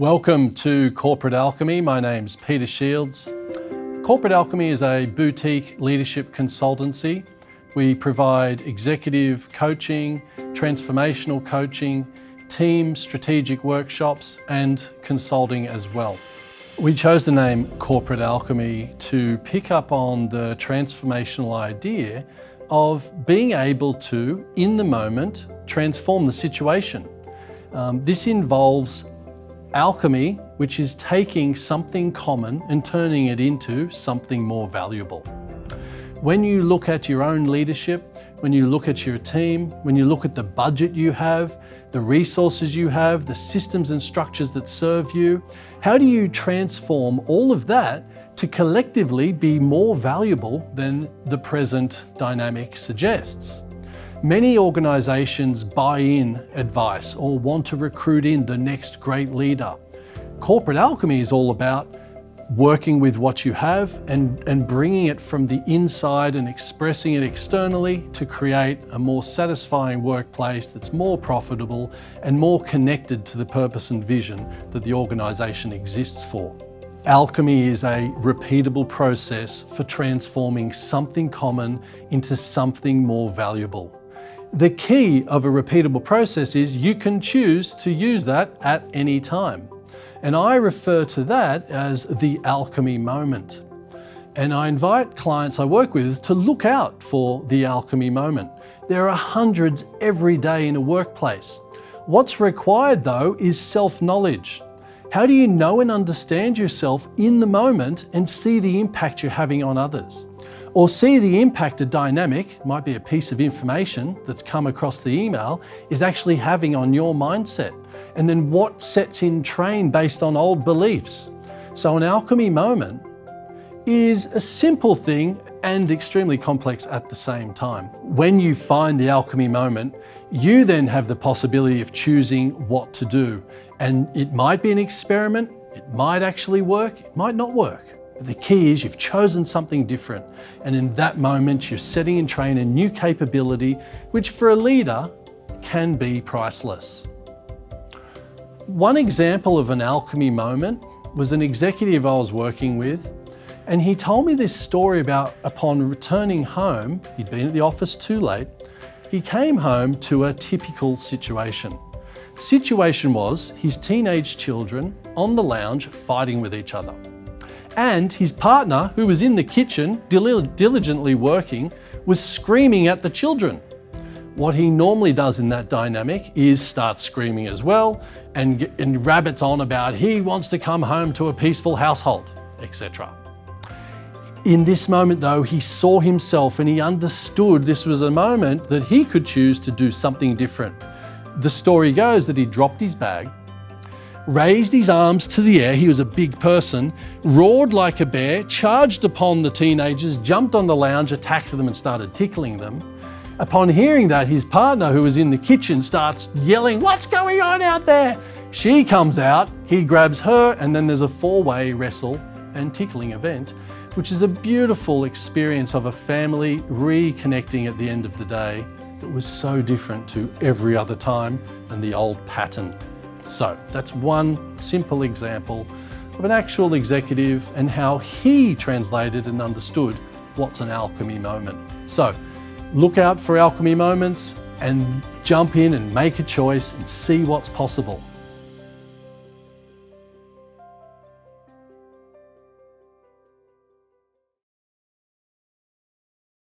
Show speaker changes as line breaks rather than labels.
Welcome to Corporate Alchemy. My name's Peter Shields. Corporate Alchemy is a boutique leadership consultancy. We provide executive coaching, transformational coaching, team strategic workshops, and consulting as well. We chose the name Corporate Alchemy to pick up on the transformational idea of being able to, in the moment, transform the situation. This involves alchemy, which is taking something common and turning it into something more valuable. When you look at your own leadership, when you look at your team, when you look at the budget you have, the resources you have, the systems and structures that serve you, how do you transform all of that to collectively be more valuable than the present dynamic suggests? Many organizations buy in advice or want to recruit in the next great leader. Corporate Alchemy is all about working with what you have and bringing it from the inside and expressing it externally to create a more satisfying workplace that's more profitable and more connected to the purpose and vision that the organization exists for. Alchemy is a repeatable process for transforming something common into something more valuable. The key of a repeatable process is you can choose to use that at any time. And I refer to that as the alchemy moment. And I invite clients I work with to look out for the alchemy moment. There are hundreds every day in a workplace. What's required though is self-knowledge. How do you know and understand yourself in the moment and see the impact you're having on others? Or see the impact a dynamic, might be a piece of information that's come across the email, is actually having on your mindset. And then what sets in train based on old beliefs. So an alchemy moment is a simple thing and extremely complex at the same time. When you find the alchemy moment, you then have the possibility of choosing what to do. And it might be an experiment, it might actually work, it might not work. The key is you've chosen something different, and in that moment you're setting in train a new capability which for a leader can be priceless. One example of an alchemy moment was an executive I was working with, and he told me this story about upon returning home, he'd been at the office too late, he came home to a typical situation. The situation was his teenage children on the lounge fighting with each other. And his partner, who was in the kitchen diligently working, was screaming at the children. What he normally does in that dynamic is start screaming as well and rabbits on about he wants to come home to a peaceful household, etc. In this moment though, he saw himself and he understood this was a moment that he could choose to do something different. The story goes that he dropped his bag, raised his arms to the air, he was a big person, roared like a bear, charged upon the teenagers, jumped on the lounge, attacked them and started tickling them. Upon hearing that, his partner, who was in the kitchen, starts yelling, "What's going on out there?" She comes out, he grabs her, and then there's a four-way wrestle and tickling event, which is a beautiful experience of a family reconnecting at the end of the day that was so different to every other time and the old pattern. So that's one simple example of an actual executive and how he translated and understood what's an alchemy moment. So look out for alchemy moments and jump in and make a choice and see what's possible.